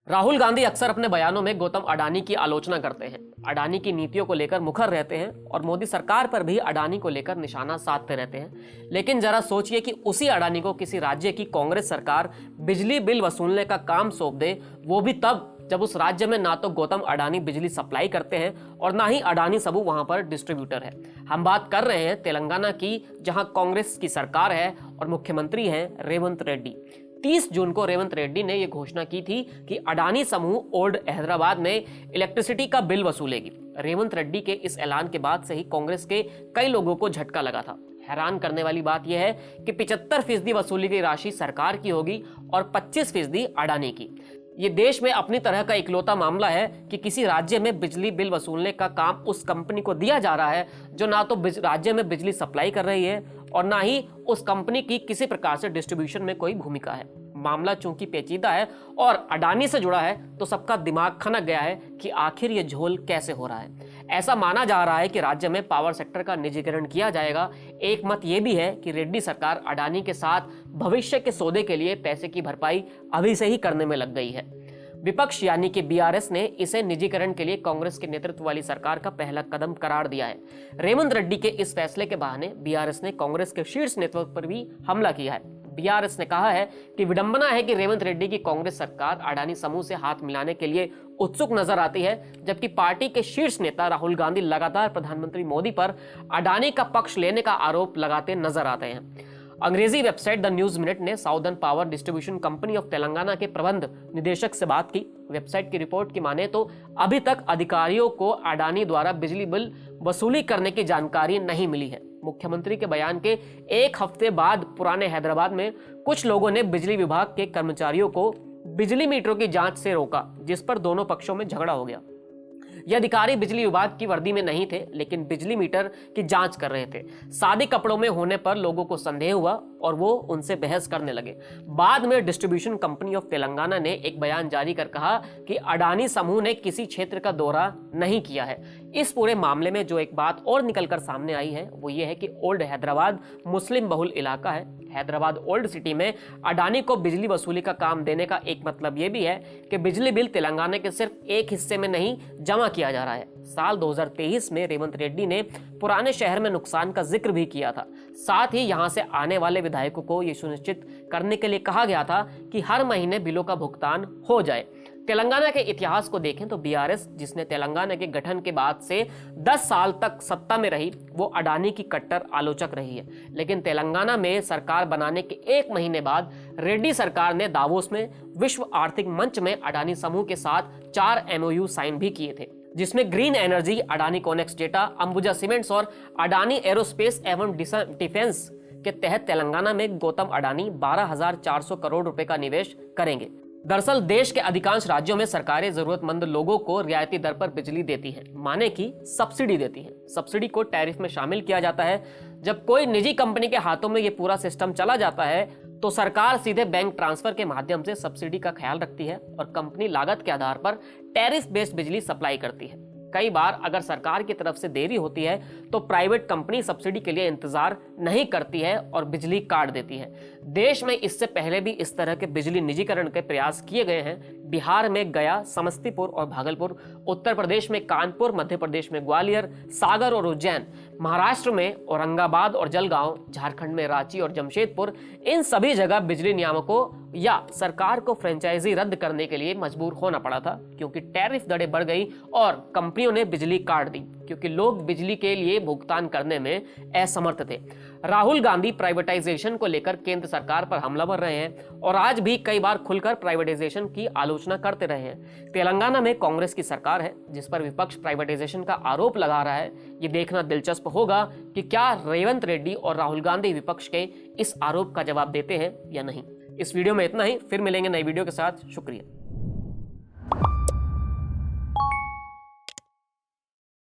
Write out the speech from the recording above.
राहुल गांधी अक्सर अपने बयानों में गौतम अडानी की आलोचना करते हैं, अडानी की नीतियों को लेकर मुखर रहते हैं और मोदी सरकार पर भी अडानी को लेकर निशाना साधते रहते हैं। लेकिन जरा सोचिए कि उसी अडानी को किसी राज्य की कांग्रेस सरकार बिजली बिल वसूलने का काम सौंप दे, वो भी तब जब उस राज्य में ना तो गौतम अडानी बिजली सप्लाई करते हैं और ना ही अडानी सबू वहां पर डिस्ट्रीब्यूटर है। हम बात कर रहे हैं तेलंगाना की, जहां कांग्रेस की सरकार है और मुख्यमंत्री हैं रेवंत रेड्डी। 30 जून को रेवंत रेड्डी ने यह घोषणा की थी कि अडानी समूह ओल्ड हैदराबाद में इलेक्ट्रिसिटी का बिल वसूलेगी। रेवंत रेड्डी के इस ऐलान के बाद से ही कांग्रेस के कई लोगों को झटका लगा था। हैरान करने वाली बात यह है कि 75% वसूली की राशि सरकार की होगी और 25% अडानी की। ये देश में अपनी तरह का इकलौता मामला है कि किसी राज्य में बिजली बिल वसूलने का काम उस कंपनी को दिया जा रहा है जो ना तो राज्य में बिजली सप्लाई कर रही है और ना ही उस कंपनी की किसी प्रकार से डिस्ट्रीब्यूशन में कोई भूमिका है। मामला चूंकि पेचीदा है और अडानी से जुड़ा है, तो सबका दिमाग खनक गया है कि आखिर ये झोल कैसे हो रहा है। ऐसा माना जा रहा है कि राज्य में पावर सेक्टर का निजीकरण किया जाएगा। एक मत ये भी है कि रेड्डी सरकार अडानी के साथ भविष्य के सौदे के लिए पैसे की भरपाई अभी से ही करने में लग गई है। विपक्ष यानी कि बीआरएस ने इसे निजीकरण के लिए कांग्रेस के नेतृत्व वाली सरकार का पहला कदम करार दिया है। रेवंत रेड्डी के इस फैसले के बहाने बीआरएस ने कांग्रेस के शीर्ष नेतृत्व पर भी हमला किया है। बीआरएस ने कहा है कि विडंबना है कि रेवंत रेड्डी की कांग्रेस सरकार अडानी समूह से हाथ मिलाने के लिए उत्सुक नजर आती है, जबकि पार्टी के शीर्ष नेता राहुल गांधी लगातार प्रधानमंत्री मोदी पर अडानी का पक्ष लेने का आरोप लगाते नजर आते हैं। अंग्रेजी वेबसाइट द न्यूज मिनट ने southern power distribution company of Telangana के प्रबंध निदेशक से बात की। वेबसाइट की रिपोर्ट की माने तो अभी तक अधिकारियों को अडानी द्वारा बिजली बिल वसूली करने की जानकारी नहीं मिली है। मुख्यमंत्री के बयान के एक हफ्ते बाद पुराने हैदराबाद में कुछ लोगों ने बिजली विभाग के कर्मचारियों को बिजली मीटरों की जांच से रोका, जिस पर दोनों पक्षों में झगड़ा हो गया। ये अधिकारी बिजली विभाग की वर्दी में नहीं थे, लेकिन बिजली मीटर की जांच कर रहे थे। सादे कपड़ों में होने पर लोगों को संदेह हुआ और वो उनसे बहस करने लगे। बाद में डिस्ट्रीब्यूशन कंपनी ऑफ तेलंगाना ने एक बयान जारी कर कहा कि अडानी समूह ने किसी क्षेत्र का दौरा नहीं किया है। इस पूरे मामले में जो एक बात और निकलकर सामने आई है वो ये है कि ओल्ड हैदराबाद मुस्लिम बहुल इलाका है। हैदराबाद ओल्ड सिटी में अडानी को बिजली वसूली का काम देने का एक मतलब ये भी है कि बिजली बिल तेलंगाना के सिर्फ एक हिस्से में नहीं जमा किया जा रहा है। साल 2023 में रेवंत रेड्डी ने पुराने शहर में नुकसान का जिक्र भी किया था। साथ ही यहां से आने वाले विधायकों को यह सुनिश्चित करने के लिए कहा गया था कि हर महीने बिलों का भुगतान हो जाए। तेलंगाना के इतिहास को देखें तो बीआरएस, जिसने तेलंगाना के गठन के बाद से 10 साल तक सत्ता में रही, वो अडानी की कट्टर आलोचक रही है। लेकिन तेलंगाना में सरकार बनाने के एक महीने बाद रेड्डी सरकार ने दावोस में विश्व आर्थिक मंच में अडानी समूह के साथ 4 MOU साइन भी किए थे, जिसमें green energy, Adani Connex data, Ambuja cements और अडानी एरोस्पेस एवं डिफेंस के तहत तेलंगाना में गौतम अडानी 12,400 करोड़ रुपए का निवेश करेंगे। दरअसल देश के अधिकांश राज्यों में सरकारें जरूरतमंद लोगों को रियायती दर पर बिजली देती हैं, माने कि सब्सिडी देती हैं। सब्सिडी को टैरिफ में शामिल किया जाता है। जब कोई निजी कंपनी के हाथों में ये पूरा सिस्टम चला जाता है तो सरकार सीधे बैंक ट्रांसफर के माध्यम से सब्सिडी का ख्याल रखती है और कंपनी लागत के आधार पर टैरिफ बेस्ड बिजली सप्लाई करती है। कई बार अगर सरकार की तरफ से देरी होती है तो प्राइवेट कंपनी सब्सिडी के लिए इंतजार नहीं करती है और बिजली काट देती है। देश में इससे पहले भी इस तरह के बिजली निजीकरण के प्रयास किए गए हैं। बिहार में गया, समस्तीपुर और भागलपुर, उत्तर प्रदेश में कानपुर, मध्य प्रदेश में ग्वालियर, सागर और उज्जैन, महाराष्ट्र में औरंगाबाद और जलगांव, झारखंड में रांची और जमशेदपुर, इन सभी जगह बिजली नियामकों या सरकार को फ्रेंचाइजी रद्द करने के लिए मजबूर होना पड़ा था, क्योंकि टैरिफ दरें बढ़ गई और कंपनियों ने बिजली काट दी, क्योंकि लोग बिजली के लिए भुगतान करने में असमर्थ थे। राहुल गांधी प्राइवेटाइजेशन को लेकर केंद्र सरकार पर हमलावर रहे हैं और आज भी कई बार खुलकर प्राइवेटाइजेशन की आलोचना करते रहे हैं। तेलंगाना में कांग्रेस की सरकार है जिस पर विपक्ष प्राइवेटाइजेशन का आरोप लगा रहा है। ये देखना दिलचस्प होगा कि क्या रेवंत रेड्डी और राहुल गांधी विपक्ष के इस आरोप का जवाब देते हैं या नहीं। इस वीडियो में इतना ही, फिर मिलेंगे नई वीडियो के साथ। शुक्रिया।